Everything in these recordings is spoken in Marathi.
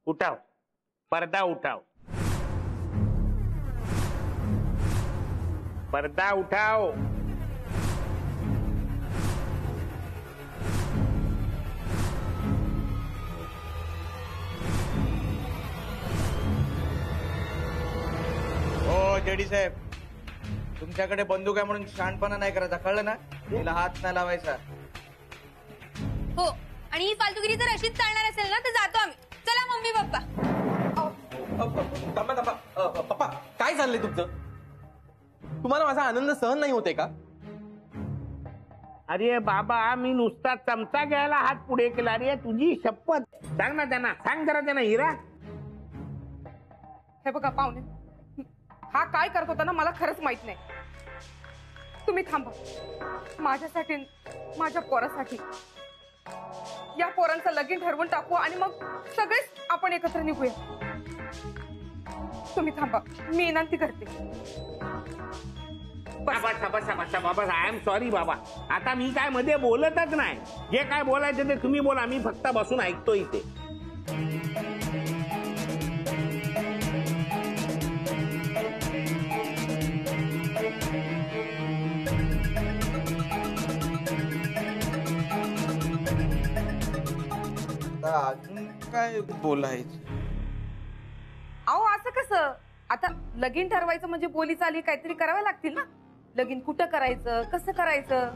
उठाव, पर्दा उठाव, पर्दा उठाव. हो जेडी साहेब, तुमच्याकडे बंदूक आहे म्हणून शहाणपणा नाही करायचा, कळलं ना? तिला हात नाही लावायचा. हो, आणि ही फालतूगिरी जर अशीच चालणार असेल ना तर जातो आम्ही. चला मम्मी पप्पा. थांबा थांबा, पप्पा काय चाललंय तुमचं? तुम्हाला माझा आनंद सहन नाही होते का? अरे बाबा, मी नुसता चमचा घ्यायला हात पुढे केला. अरे तुझी शपथ, सांग ना त्यांना, सांग जरा त्यांना. हिरा, हे बघा पाहुणे, हा काय करत होता ना मला खरंच माहित नाही. तुम्ही थांबा. माझ्यासाठी, माझ्या पोरासाठी या पोरांचं लगीन ठरवून टाकू आणि मग सगळेच आपण एकत्र निघूया. तुम्ही थांबा, मी विनंती करते. बाबा, आय एम सॉरी बाबा. आता मी काय मध्ये बोलतच नाही. जे काय बोलायचं ते तुम्ही बोला, मी फक्त बसून ऐकतो इथे. अजून काय बोलायचं? अहो असं कसं? आता लगीन ठरवायचं म्हणजे बोली चाली काहीतरी कराव्या लागतील ना. लगीन कुठं करायचं, कसं करायचं?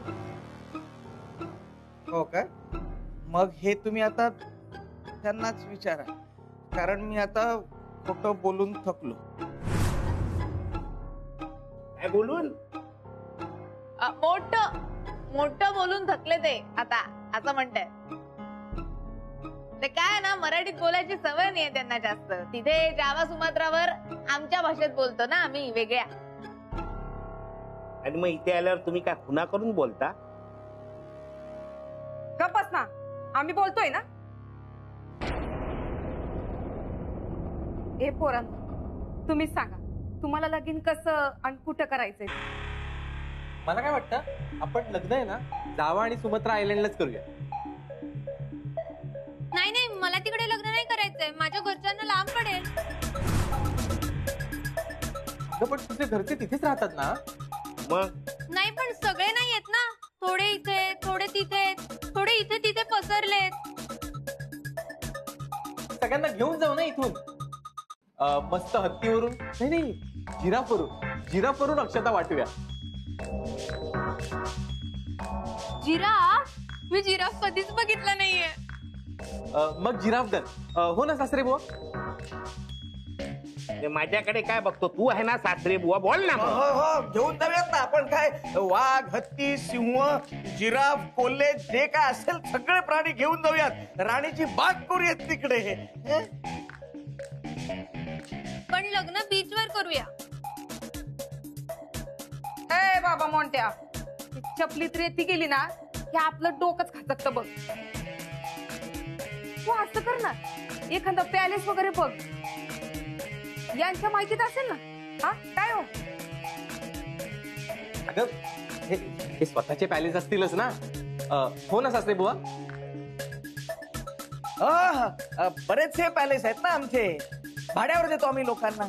हो काय? मग हे तुम्ही आता त्यांनाच विचारा, कारण मी आता खोटं बोलून थकलो. काय बोलून? मोठं बोलून थकले ते आता, असं म्हणताय. ते काय ना, मराठीत बोलायची सवय नाहीये त्यांना जास्त. तिथे जावा सुमात्रावर आमच्या भाषेत बोलतो ना आम्ही, वेगळ्या. आणि मग इथे आल्यावर तुम्ही काय खुना करून बोलता? गप्पच ना, आम्ही बोलतोय ना. हे पोरांनो, तुम्हीच सांगा, तुम्हाला लगीन कसं आणि कुठं करायचंय? मला काय वाटतं, आपण लग्न आहे ना जावा आणि सुमत्रा आयलंडलाच करूया. नाही नाही, मला तिकडे लग्न नाही करायचंय. माझ्या घरच्यांना लांब पडेल. पण तुझे घरचे तिथेच राहतात ना. मग नाही, पण सगळे नाही आहेत ना. थोडे इथे, थोडे तिथे, थोडे इथे तिथे पसरलेत. सगळ्यांना घेऊन जाऊ ना इथून. मस्त हत्तीवरून नाही, जिराफवरून अक्षता वाटूया. जिराफ? मी जिराफ कधीच बघितला नाहीये. मग जिराफ डन. हो ना सासरे बुवा? माझ्याकडे काय बघतो तू? आहे ना सासरे बुवा, बोल ना. हो हो, घेऊन जाऊयात ना आपण. काय वाघ, हत्ती, सिंह, जिराफ, कोल्हे, जे काय असेल सगळे प्राणी घेऊन जाऊयात. राणीची बाग करूयात तिकडे. पण लग्न बीचवर करूया. ए बाबा मोंट्या, चपलीत रेती गेली ना की आपलं डोकंच खाचकत बघ. तू असं कर ना, एखादा पॅलेस वगैरे बघ. यांच्या माहितीत असेल ना. हा काय हो? अगं हे स्वतःचे पॅलेस असतीलच ना. हो ना सासरे बुवा? बरेचसे पॅलेस आहेत ना आमचे, भाड्यावर देतो आम्ही लोकांना.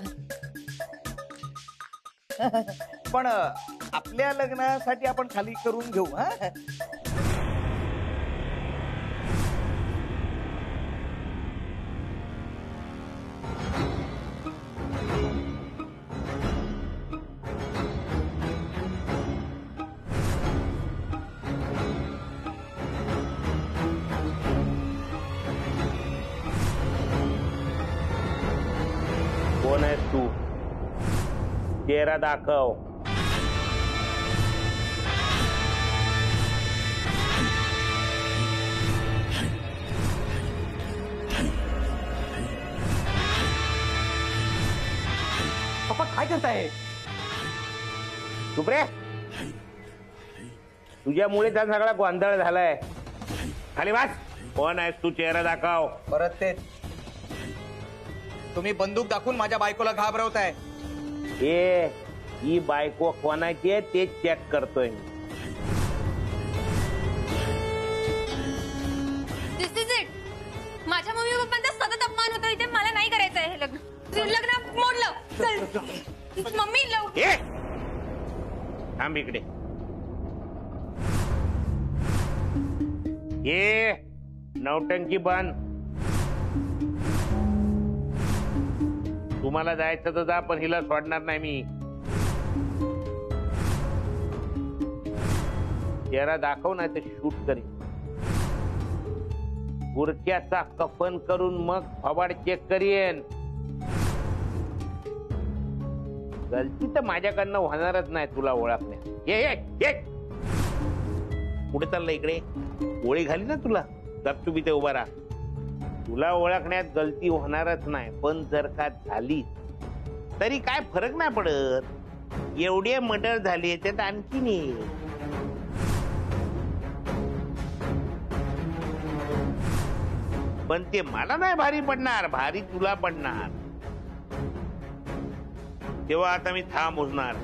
पण आपल्या लग्नासाठी आपण खाली करून घेऊ. हा, कोण आहेस तू? चेहरा दाखव. पप्पा काय करताय? चुप रे, तुझ्यामुळे त्या सगळा गोंधळ झालाय. खाली वाच. कोण आहेस तू? चेहरा दाखव. परत ते तुम्ही बंदूक दाखवून माझ्या बायकोला घाबरवताय. ही बायको कोणाची आहे ते चेक करतोय. दिस इज इट. माझ्या मम्मी पप्पांचा सतत अपमान होतो इथे. लग्न मोडलं चल मम्मी लव ए थांब इकडे. ये नौटंकी बंद. तुम्हाला जायचं तर जा, पण हिला सोडणार नाही मी. चेहरा दाखव नाही तर शूट करेन. बुरक्याचा कफन करून मग फवाड चेक करेन. गलती तर माझ्याकडनं होणारच नाही तुला ओळखण्यात. ये पुढे चाललं इकडे. गोळी घाली ना तुला, गपचूप इथे उभा राहा. तुला ओळखण्यात गलती होणारच नाही, पण जर का झाली तरी काय फरक नाही पडत. एवढे मर्डर झाले त्यात आणखीन एक. पण ते मला नाही भारी पडणार, भारी तुला पडणार. तेव्हा आता मी 10 मोजणार.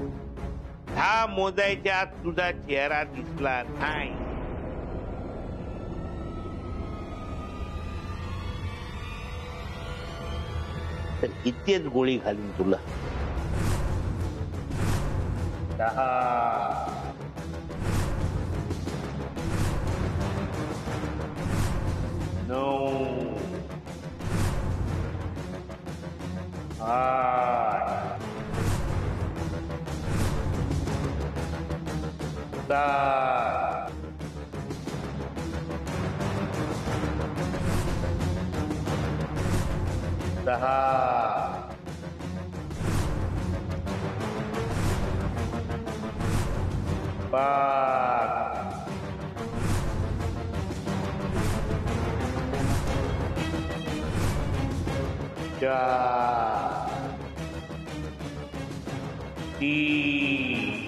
10 मोजायच्या आत तुझा चेहरा दिसला नाही तर इथेच गोळी घालून तुला. 10 9 8 7 6 5 4 3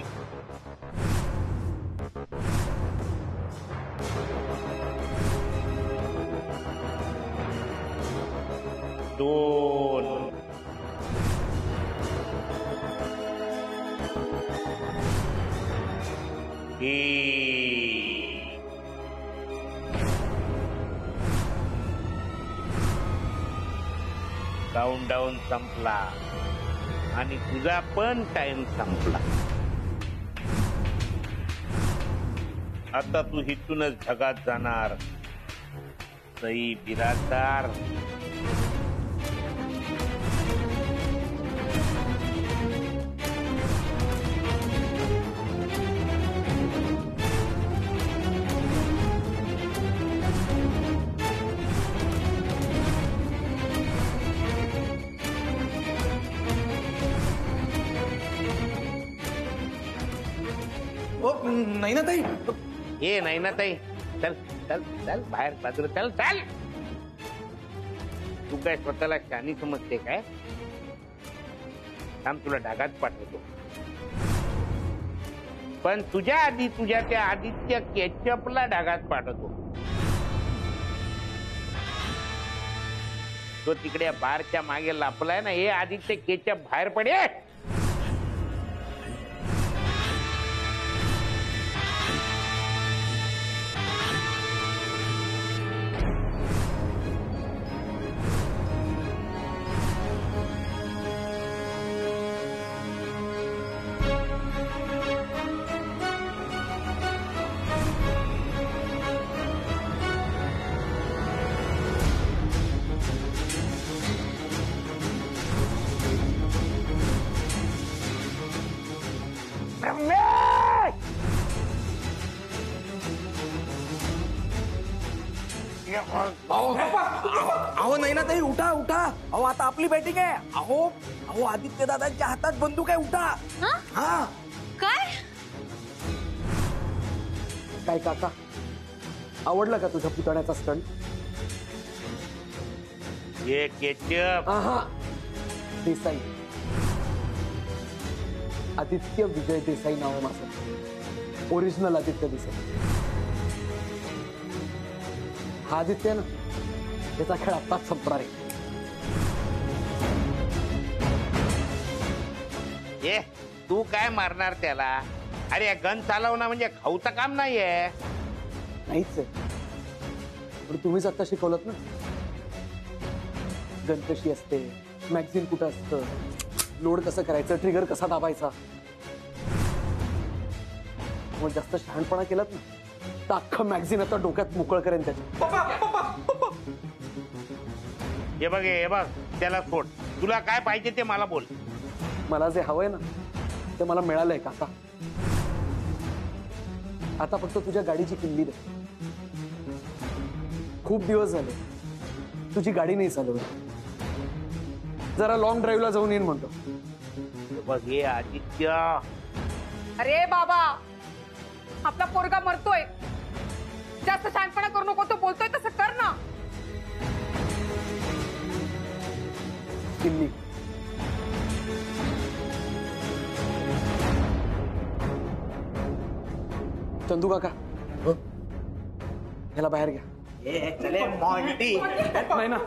2 काउंटडाऊन संपला आणि तुझा पण टाइम संपला. आता तू हिथूनच ढगात जाणार. सई बिराजदार. नाही ना ताई. हे नाही ना ताई. चल चल चल बाहेर बाजूला चल चल. तू काय स्वतःला शानी समजते काय? थांब तुला ढगात पाठवतो. पण तुझ्या आधी तुझ्या त्या आदित्य केचपला ढगात पाठवतो. तो तिकडे बारच्या मागे लापलाय ना. हे आदित्य केचप बाहेर पडे. अहो नाही ना ताई, उठा उठा. अहो आता आपली बॅटिंग आहे. अहो अहो आदित्य दादांच्या हातात बंदूक आहे. उठा. हा काय काय काका, आवडला का तुझ्या पुतण्याचा स्टंट? ये केचप. देसाई, आदित्य विजय देसाई नाव आहे माझं. ओरिजिनल आदित्य देसाई. हा आदित्य ना, त्याचा खेळ आत्ताच संपणार आहे. ये तू काय मारणार त्याला? अरे गन चालवणं म्हणजे खाऊचं काम नाहीये. नाहीच आहे, पण तुम्हीच आता शिकवलत ना गन कशी असते, मॅगझिन कुठं असतं, लोड कसं करायचं, ट्रिगर कसा दाबायचा. मग जास्त शहाणपणा केलात ना तर अख्खं मॅगझिन आता डोक्यात मोकळ करेन त्याच्या. हे बघ हे बघ, त्याला सोड. तुला काय पाहिजे ते मला बोल. मला जे हवंय ना ते मला मिळालंय का आता फक्त तुझ्या गाडीची किल्ली दे. खूप दिवस झाले तुझी गाडी नाही चालवली. जरा लॉंग ड्राईव्हला जाऊन येईन म्हणतो. हे बघ हे आदित्य, अरे बाबा, आपला पोरगा मरतोय, जास्त शांतपणा करू नको. तो बोलतोय तसं कर ना. किल्ली चंदू काका ह्याला बाहेर घ्या. चले मॉन्टी. नाही ना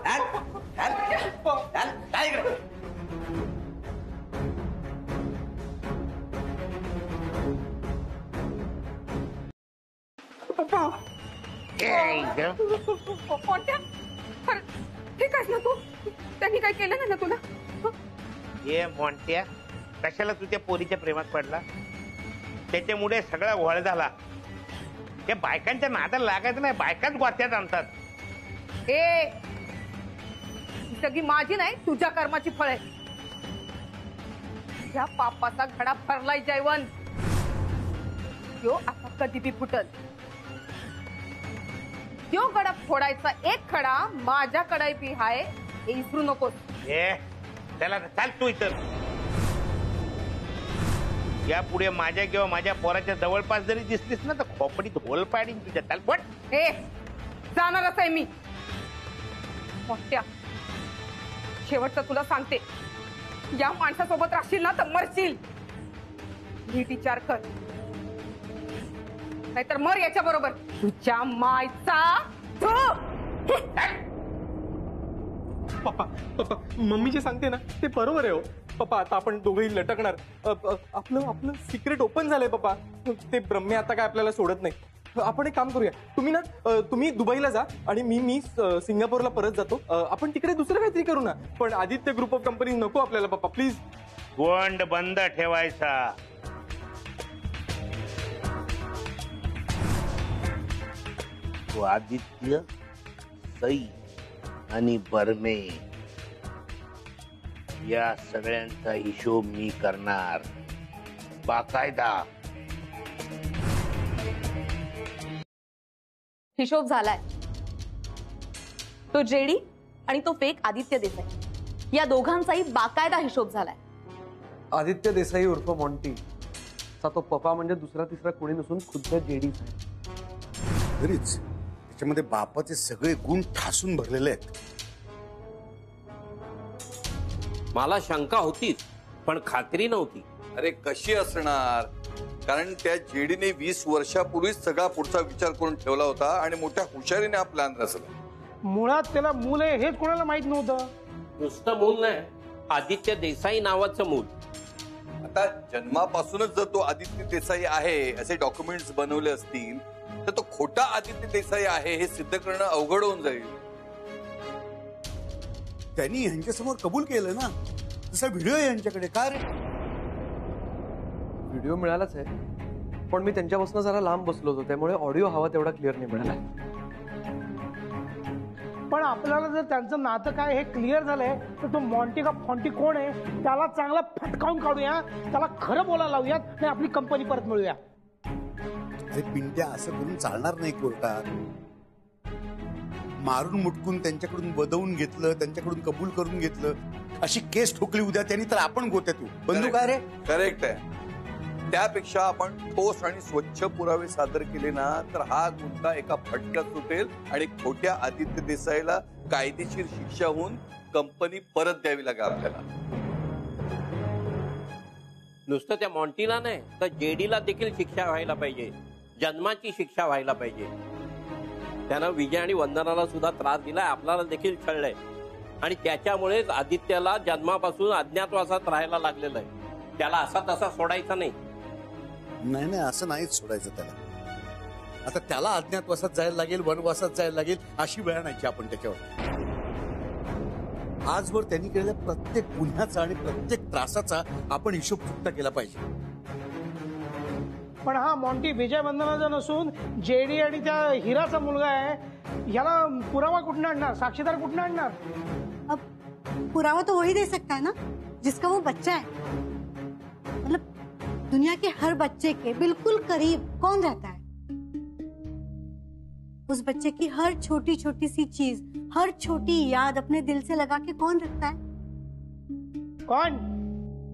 ए, इथं. कोणत्या? खरं, ठीक आहेस ना तू? त्यांनी काय केलं नाही ना तुला? ये मोंट्या, कशाला तू त्या पोरीच्या प्रेमात पडला? त्याच्यामुळे सगळा घोळ झाला. त्या बायकांच्या नादाला लागायचं नाही, बायकाच गोत्यात आणतात. ए, ही सगळी माझी नाही, तुझ्या कर्माची फळ आहे. तुझ्या पापाचा घडा भरलाय जयवंत. यो आता कधी बी फुटल. यो गडा फोडायचा एक खडा माझ्याकडे बी हाय, हे विसरू नकोस. ए, त्याला चाल तू इथं. यापुढे माझ्या किंवा माझ्या पोराच्या जवळपास जरी दिसलीस ना तर खोपडीत होल पाडीन तुझ्या. चाल पट. ए, जाणारच आहे मी. मोठ्या, शेवटचं तुला सांगते, या माणसासोबत राहशील ना तर मरशील. नीट विचार कर, नाहीतर मर याच्या बरोबर. तुझ्या मायचा पप्पा पप्पा मम्मी जे सांगते ना ते बरोबर आहे हो. पप्पा आता आपण दोघेही लटकणार. आपलं सिक्रेट ओपन झालंय पप्पा. ते ब्रह्मे आता काय आपल्याला सोडत नाही. आपण एक काम करूया, तुम्ही दुबईला जा आणि मी सिंगापूरला परत जातो. आपण तिकडे दुसरं काहीतरी करू ना. पण आदित्य ग्रुप ऑफ कंपनी नको आपल्याला पप्पा, प्लीज. गोंड बंद ठेवायचा. तो आदित्य, सई आणि बर्मे या सगळ्यांचा हिशोब मी करणार बाकायदा. हिशोब झालाय. तो जेडी आणि तो फेक आदित्य देसाई या दोघांचाही बाकायदा हिशोब झालाय. आदित्य देसाई उर्फ मॉन्टी चा तो पप्पा म्हणजे दुसरा तिसरा कोणी नसून खुद्द जेडीच आहे. तरीच त्याच्यामध्ये बापाचे सगळे गुण ठासून भरलेले आहेत. मला शंका होतीच पण खात्री नव्हती. अरे कशी असणार, कारण त्या जेडीने 20 वर्षापूर्वीच सगळा पुढचा विचार करून ठेवला होता आणि मोठ्या हुशारीने हा प्लॅन रचला. मुळात त्याला मूल आहे हेच कोणाला माहित नव्हतं. नुसतं मूल नाही, आदित्य देसाई नावाचं मूल. आता जन्मापासूनच जर तो आदित्य देसाई आहे असे डॉक्युमेंट्स बनवले असतील तर तो खोटा आदित्य देसाई आहे हे सिद्ध करणं अवघड होऊन जाईल. त्यांनी यांच्यासमोर कबूल केलं ना, तसा व्हिडिओ आहे यांच्याकडे. का रे? व्हिडिओ मिळालाच आहे पण मी त्यांच्यापासून जरा लांब बसलो होतो त्यामुळे ऑडिओ हवा तेवढा क्लिअर नाही मिळाला. पण आपल्याला जर त्यांचं नातं काय हे क्लिअर झालंय तर तो मॉन्टी का फॉन्टी कोण आहे त्याला चांगला फटकावून काढूया, त्याला खरं बोलायला लावूयात आणि आपली कंपनी परत मिळूया. अरे पिंट्या, असं करून चालणार नाही. कोर्टात मारून मुटकून त्यांच्याकडून वदवून घेतलं, त्यांच्याकडून कबूल करून घेतलं, अशी केस ठोकली उद्या त्यांनी तर आपण गोत्यात येऊ. बंधू काय रे? करेक्ट आहे. त्यापेक्षा आपण ठोस आणि स्वच्छ पुरावे सादर केले ना तर हा गुन्हा एका फटक्यात सुटेल आणि खोट्या आदित्य देसाईला कायदेशीर शिक्षा होऊन कंपनी परत द्यावी लागेल आपल्याला. नुसतं त्या मॉन्टीला नाही तर जेडीला देखील शिक्षा व्हायला पाहिजे, जन्माची शिक्षा व्हायला पाहिजे. त्यानं विजय आणि वंदनाला सुद्धा त्रास दिलाय, आपल्याला देखील छळलंय आणि त्याच्यामुळेच आदित्याला जन्मापासून अज्ञातवासात राहायला लागलेलं आहे. त्याला असा तसा सोडायचा नाही. नाही नाही, असं नाहीच सोडायचं त्याला. आता त्याला अज्ञातवासात जायला लागेल, वनवासात जायला लागेल, अशी वेळ आणायची आपण त्याच्यावर. आजवर त्यांनी केलेल्या प्रत्येक गुन्ह्याचा आणि प्रत्येक त्रासाचा आपण हिशोब चुकता केला पाहिजे. पण हा मॉन्टी विजय बंधनाचा नसून जेडी आणि त्या हिराचा मुलगा आहे. ह्याला पुरावा कुठून आणणार, साक्षीदार कुठून आणणार? अब पुरावा तो वही दे सकता है ना जिसका वो बच्चा है. मतलब दुनिया के हर बच्चे के बिल्कुल करीब कौन रहता है? उस बच्चे की हर छोटी छोटी सी चीज, हर छोटी याद अपने दिल से लगा के कौन रखता है? कौन?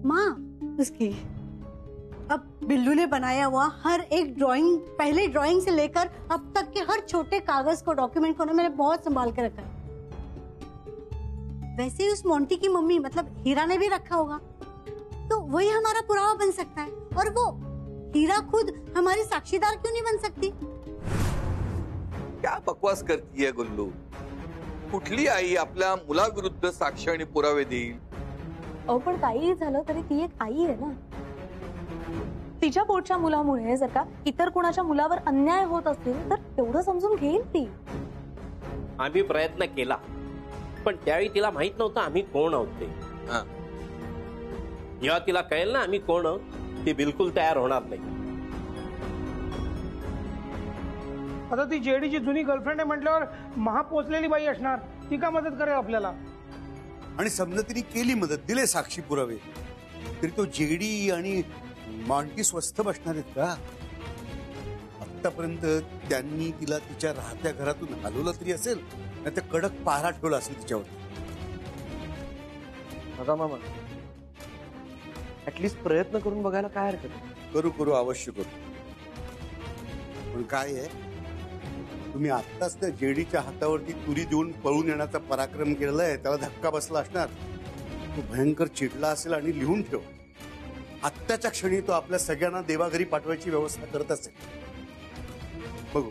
माँ उसकी. अब बिल्लू ने बनाया हुआ हर एक ड्राइंग, पहले ड्राइंग से लेकर अब तक के हर छोटे कागज को, डॉक्यूमेंट को ना मैंने बहुत संभाल के रखा है. वैसे ही उस मोंटी की मम्मी मतलब हीरा ने भी रखा होगा, तो वही हमारा पुरावा बन सकता है. और वो हीरा खुद हमारी साक्षीदार क्यों नहीं बन सकती? क्या बकवास करतीये गुल्लू? कुठली आई आपल्या मुलाविरुद्ध साक्ष आणि पुरावे देईल? अहो पण काहीही झालं तरी ती एक आई आहे ना. तिच्या पोटच्या मुलामुळे जर का इतर कोणाच्या मुलावर अन्याय होत असेल तर तेवढं समजून घेईल ती. आम्ही प्रयत्न केला पण त्यावेळी तिला माहित नव्हतं आम्ही कोण आहोत ते. जेव्हा तिला कळेल ना आम्ही कोण आहोत, ती बिलकुल तयार होणार नाही. आता ती जेडीची जुनी गर्लफ्रेंड आहे म्हटल्यावर महा पोचलेली बाई असणार, ती का मदत करेल आपल्याला? आणि समजा तिने केली मदत, दिले साक्षी पुरावे, तरी तो जेडी आणि मॉन्टी स्वस्थ बसणार आहेत का? आतापर्यंत त्यांनी तिला तिच्या राहत्या घरातून हलवलं तरी असेल, नाही तर कडक पहारा ठेवला असेल तिच्यावर. दादा मामा ऍटलीस्ट प्रयत्न करून बघायला काय हरकत आहे? करू करू अवश्य करू. पण काय आहे, तुम्ही आत्ताच त्या जेडीच्या हातावरती तुरी देऊन पळून येण्याचा पराक्रम केलेला आहे, त्याला धक्का बसला असणार. तो भयंकर चिडला असेल आणि लिहून ठेव, आत्ताच्या क्षणी तो आपल्या सगळ्यांना देवाघरी पाठवायची व्यवस्था करत असेल. बघू